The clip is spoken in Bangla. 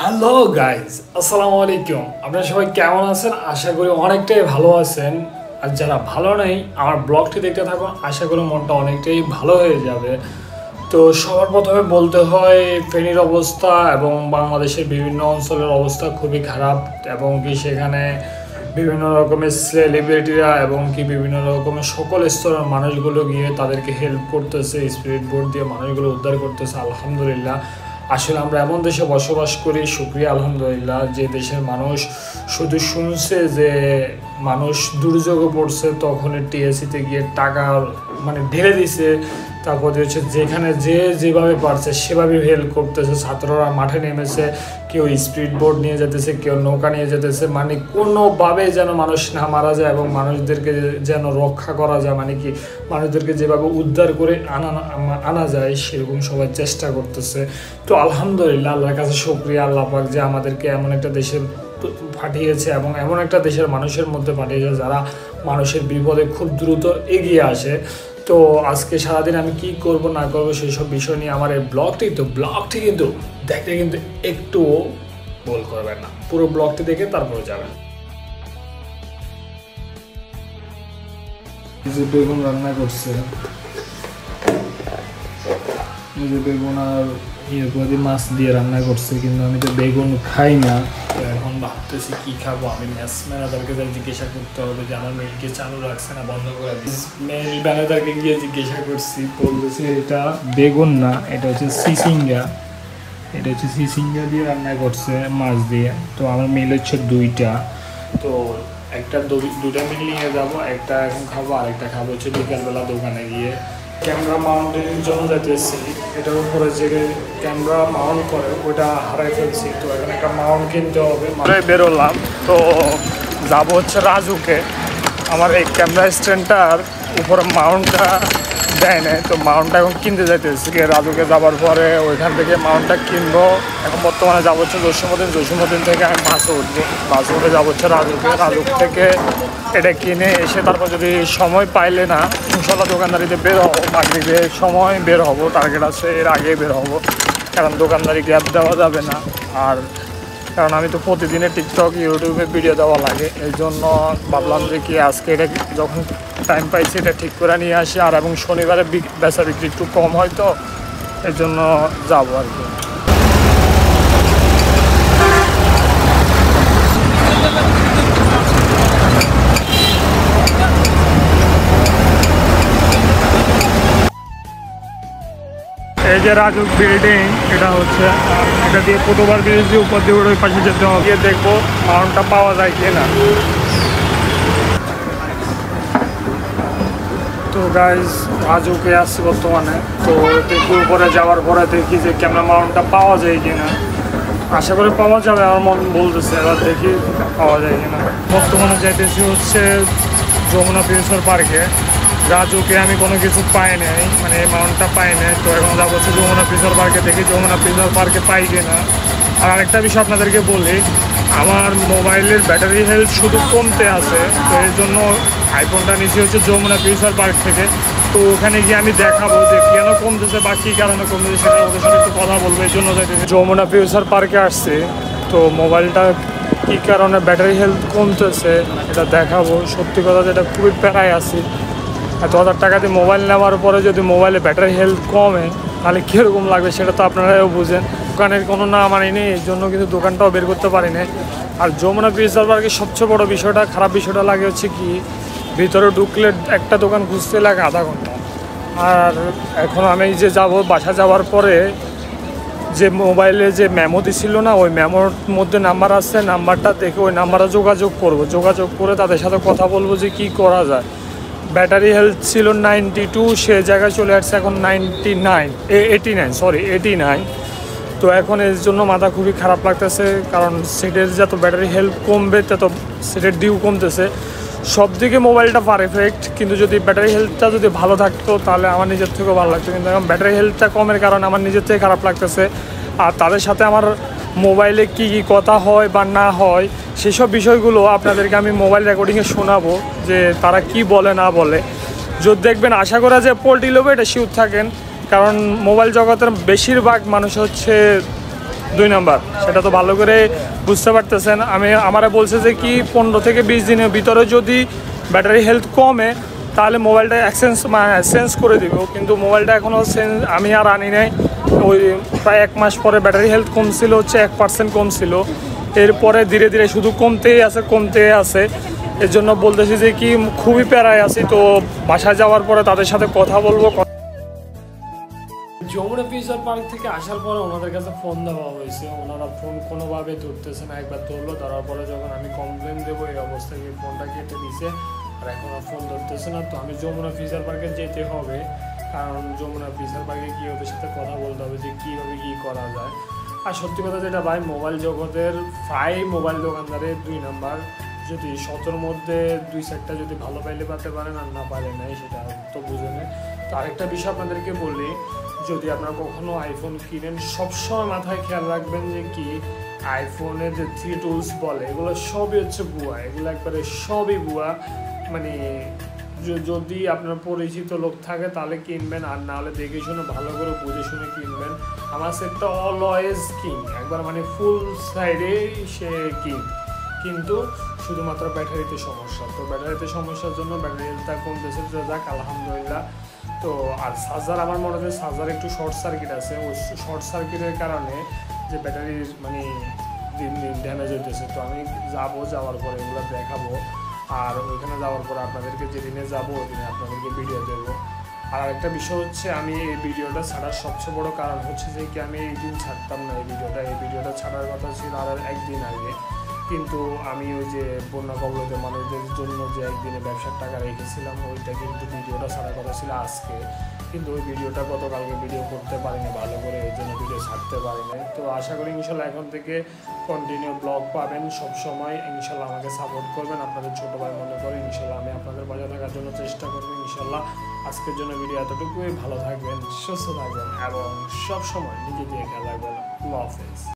হ্যালো গাইজ, আসসালামু আলাইকুম। আপনারা সবাই কেমন আছেন? আশা করি অনেকটাই ভালো আছেন। আর যারা ভালো নেই, আমার ব্লগটি দেখতে থাকুন, আশা করি মনটা অনেকটাই ভালো হয়ে যাবে। তো সবার প্রথমে বলতে হয় ফেনীর অবস্থা এবং বাংলাদেশের বিভিন্ন অঞ্চলের অবস্থা খুবই খারাপ, এবং কি সেখানে বিভিন্ন রকমের সেলিব্রিটিরা এবং কি বিভিন্ন রকমের সকল স্তরের মানুষগুলো গিয়ে তাদেরকে হেল্প করতেছে, স্পিরিট বোট দিয়ে মানুষগুলো উদ্ধার করতেছে। আলহামদুলিল্লাহ, আসলে আমরা এমন দেশে বসবাস করি, শুকরিয়া আলহামদুলিল্লাহ, যে দেশের মানুষ শুধু শুনছে যে মানুষ দুর্যোগে পড়ছে তখন টিএসসিতে গিয়ে টাকা ঢেলে দিছে, তারপরে হচ্ছে যেখানে যেভাবে পারছে সেভাবে হেল্প করতেছে। ছাত্ররা মাঠে নেমেছে, কেউ স্পিড বোট নিয়ে যেতেছে, কেউ নৌকা নিয়ে যেতেছে, কোনোভাবে যেন মানুষ না মারা যায় এবং মানুষদেরকে যেন রক্ষা করা যায়, কি মানুষদেরকে যেভাবে উদ্ধার করে আনা যায় সেরকম সবাই চেষ্টা করতেছে। তো আলহামদুলিল্লাহ, আল্লাহর কাছে শুকরিয়া আল্লাহ পাক যে আমাদেরকে এমন একটা দেশে পাঠিয়েছে এবং এমন একটা দেশের মানুষের মধ্যে পাঠিয়েছে যারা মানুষের বিপদে খুব দ্রুত এগিয়ে আসে। তো আজকে সারাদিন আমি কি করব না করবো সেই সব বিষয় নিয়ে আমার এই ব্লগটি কিন্তু দেখতে কিন্তু একটুও ভুল করবেন না, পুরো ব্লগটি দেখে তারপরে যাবেন। বেগুন রান্না করছে, বেগুন আর মাছ দিয়ে রান্না করছে, কিন্তু আমি তো বেগুন খাই না। তো এখন ভাবতেছি কি খাবো। আমি মেস ম্যানেজারকে যাই জিজ্ঞাসা করতে হবে যে আমার মেলকে চালু রাখছে না বন্ধ করে দিচ্ছে। মেল ম্যানেজারকে গিয়ে জিজ্ঞাসা করছি, বলতেছে এটা বেগুন না, এটা হচ্ছে সিসিঙ্গা। এটা হচ্ছে সিসিঙ্গা দিয়ে রান্না করছে মাছ দিয়ে। তো আমার মিল হচ্ছে দুইটা, তো দুইটা মিল নিয়ে যাবো, একটা এখন খাবো আর একটা খাবো হচ্ছে বিকালবেলা দোকানে গিয়ে। ক্যামেরা মাউন্টের জন্য যাইতেছি, এটার উপরে যে ক্যামেরা মাউন্ট করে ওইটা হারাই ফেলছি, তো এখানে একটা মাউন্ট কিনতে হবে। বেরোলাম, তো যাবো হচ্ছে রাজুকে। আমার এই ক্যামেরা স্ট্যান্ডটার উপরে মাউন্টটা দেয় না, তো মাউন্টটা এখন কিনতে যাইতেছি। রাজুকে যাবার পরে ওইখান থেকে মাউন্টটা কিনবো। এখন বর্তমানে যাবো হচ্ছে জসীমউদ্দিন থেকে আমি বাসে উঠবো, বাসে উঠে যাবো হচ্ছে রাজুক থেকে এটা কিনে এসে তারপর যদি সময় পাইলে না ইনশাল্লাহ দোকানদারিতে বের হবো। মাগরিবের সময় বের হবো, টার্গেট আছে এর আগে বের হবো, কারণ দোকানদারি গ্যাপ দেওয়া যাবে না। আর কারণ আমি তো প্রতিদিনে টিকটক ইউটিউবে ভিডিও দেওয়া লাগে, এই জন্য ভাবলাম যে কি আজকে এটা যখন টাইম পাইছি এটা ঠিক করে নিয়ে আসি। আর এবং শনিবারে বেচা বিক্রি একটু কম হয়, তো এর জন্য যাবো আর কি। এই যে রাজুক বিল্ডিং, এটা হচ্ছে এটা দিয়ে ফুটওভার ব্রিজ দিয়ে উপর দিয়ে ওই পাশে যেতে হবে, গিয়ে দেখবো মাউন্টটা পাওয়া যায় কিনা। তো গাইজ রাজুকে আসছি বর্তমানে, তো দেখি উপরে যাওয়ার পরে দেখি যে ক্যামেরা মাউন্টটা পাওয়া যায় কিনা। আশা করি পাওয়া যাবে, আমার মন বলতেছে, এবার দেখি পাওয়া যায় কিনা। বর্তমানে যাইতেছি হচ্ছে যমুনা ফিউচার পার্কে। রাজুকে আমি কোনো কিছু পাই নাই, এই মাউন্টটা পাই নাই, তো এখন যাবো হচ্ছে যমুনা ফিউচার পার্কে, দেখি যমুনা ফিউচার পার্কে পাই কিনা। আর আরেকটা বিষয় আপনাদেরকে বলি, আমার মোবাইলের ব্যাটারি হেলথ শুধু কমতে আছে, তো এর জন্য আইফোনটা নিচ্ছি হচ্ছে যমুনা ফিউচার পার্ক থেকে। তো ওখানে গিয়ে আমি দেখাবো যে কেন কমতেছে বা কী কারণে কমতেছে, সেটা ওদের সাথে একটু কথা বলবো। এই জন্য যমুনা ফিউচার পার্কে আসছে, তো মোবাইলটা কী কারণে ব্যাটারি হেলথ কমতেছে এটা দেখাবো। সত্যি কথা যেটা খুবই প্যারায় আছি, এত হাজার টাকা দিয়ে মোবাইল নেওয়ার পরে যদি মোবাইলে ব্যাটারি হেলথ কমে তাহলে কীরকম লাগবে সেটা তো আপনারাও বুঝেন। দোকানের কোনো নাম আনিনি, এই জন্য কিন্তু দোকানটাও বের করতে পারি না। আর যমুনা ফিউচার পার্কের সবচেয়ে বড় বিষয়টা, খারাপ বিষয়টা লাগে হচ্ছে কি, ভিতরে ঢুকলে একটা দোকান খুঁজতে লাগে আধা ঘন্টা। আর এখন আমি যে যাব বাসা যাওয়ার পরে যে মোবাইলে যে মেমো দিছিল না, ওই মেমোর মধ্যে নাম্বার আছে, নাম্বারটা দেখে ওই নাম্বারে যোগাযোগ করে তাদের সাথে কথা বলবো যে কি করা যায়। ব্যাটারি হেলথ ছিল 92, সে জায়গায় চলে আসছে এখন 89। তো এখন এর জন্য মাথা খুবই খারাপ লাগতেছে, কারণ সেটের যত ব্যাটারি হেলথ কমবে তত সেটের ডিউ কমতেছে। সব দিকে মোবাইলটা পারফেক্ট, কিন্তু যদি ব্যাটারি হেলথটা যদি ভালো থাকতো তাহলে আমার নিজের থেকেও ভালো লাগতো, কিন্তু এখন ব্যাটারি হেলথটা কমের কারণে আমার নিজের থেকে খারাপ লাগতেছে। আর তাদের সাথে আমার মোবাইলে কি কি কথা হয় বা না হয় সেসব বিষয়গুলো আপনাদেরকে আমি মোবাইল রেকর্ডিংয়ে শোনাবো, যে তারা কি বলে না বলে। যদি দেখবেন, আশা করা যে পোল্ট্রি লোভে এটা শিওর থাকেন, কারণ মোবাইল জগতের বেশিরভাগ মানুষ হচ্ছে 2 নাম্বার, সেটা তো ভালো করে বুঝতে পারতেছেন। আমারে বলছে যে কি 15 থেকে 20 দিনের ভিতরে যদি ব্যাটারি হেলথ কমে তাহলে মোবাইলটা চেঞ্জ করে দিব, কিন্তু মোবাইলটা এখনও আমি আর আনি নাই। ওই প্রায় 1 মাস পরে ব্যাটারি হেলথ কমছিল হচ্ছে 1% কমছিল, এরপরে ধীরে ধীরে শুধু কমতেই আছে। এর জন্য বলতেছি যে কি খুবই প্যারায় আছি। তো বাসায় যাওয়ার পরে তাদের সাথে কথা বলবো। যমুনা ফিউচার পার্ক থেকে আসার পরে ওনাদের কাছে ফোন দেওয়া হয়েছে, ওনারা ফোন কোনোভাবে ধরতেছে না। একবার ধরলো, ধরার পরে যখন আমি কমপ্লেন দেবো এই অবস্থায় ফোনটা কেটে দিছে, আর এখন আর ফোন ধরতেছে না। তো আমি যমুনা ফিউচার পার্কে যেতে হবে, কারণ যমুনা ফিউচার পার্কে গিয়ে ওদের সাথে কথা বলতে হবে যে কীভাবে কী করা যায়। আর সত্যি কথা যেটা ভাই, মোবাইল জগতের প্রায় মোবাইল দোকানদারের 2 নাম্বার। যদি 17 মধ্যে 2-4টা যদি ভালো পাইলে পাতে পারেন, আর না পারে নাই সেটা তো বুঝে নেই। তো আরেকটা বিষয় আপনাদেরকে বলি, যদি আপনারা কখনো আইফোন কিনেন সবসময় মাথায় খেয়াল রাখবেন যে কি আইফোনের যে 3 টুলস বলে এগুলো সবই হচ্ছে ভুয়া, এগুলো একবারে সবই ভুয়া। মানে যদি আপনার পরিচিত লোক থাকে তাহলে কিনবেন, আর না হলে দেখে শুনে ভালো করে বুঝে শুনে কিনবেন। আমার সেটটা অলওয়েজ কিং, একবার মানে ফুল সাইডে সে কিং, কিন্তু শুধুমাত্র ব্যাটারিতে সমস্যা। তো ব্যাটারিতে সমস্যার জন্য ব্যাটারিটা কমতেছে, যাক আলহামদুলিল্লাহ। তো আর চার্জার, আমার মনে হয় চার্জার একটু শর্ট সার্কিট আছে, ওই শর্ট সার্কিটের কারণে যে ব্যাটারির মানে দিন দিন ড্যামেজ হইতেছে। তো আমি যাওয়ার পরে এগুলো দেখাবো, আর ওইখানে যাওয়ার পরে আপনাদেরকে যেদিনে যাবো ওই দিনে আপনাদেরকে ভিডিও দেবো। আর একটা বিষয় হচ্ছে, আমি এই ভিডিওটা ছাড়ার সবচেয়ে বড় কারণ হচ্ছে যে কি আমি এই দিন ছাড়তাম না এই ভিডিওটা ছাড়ার কথা ছিল আর একদিন আগে, কিন্তু আমি ওই যে বন্যা কবলিত মানুষদের জন্য যে একদিনে ব্যবসার টাকা রেখেছিলাম ওইটা কিন্তু ভিডিওটা ছাড়ার কথা ছিল আজকে, কিন্তু ওই ভিডিওটা গতকালকে ভিডিও করতে পারিনি ভালো করে, এর জন্য ভিডিও ছাড়তে পারিনি। তো আশা করি ইনশাল্লাহ এখন থেকে কন্টিনিউ ব্লগ পাবেন সবসময়। ইনশাল্লাহ আমাকে সাপোর্ট করবেন, আপনাদের ছোটো ভাই মনে করে ইনশাল্লাহ আমি আপনাদের পাশে থাকার জন্য চেষ্টা করবো ইনশাল্লাহ। আজকের জন্য ভিডিও এতটুকুই, ভালো থাকবেন, সুস্থ থাকবেন এবং সবসময় নিজে দিয়ে খেয়াল রাখবেন। আল্লাহ হাফেজ।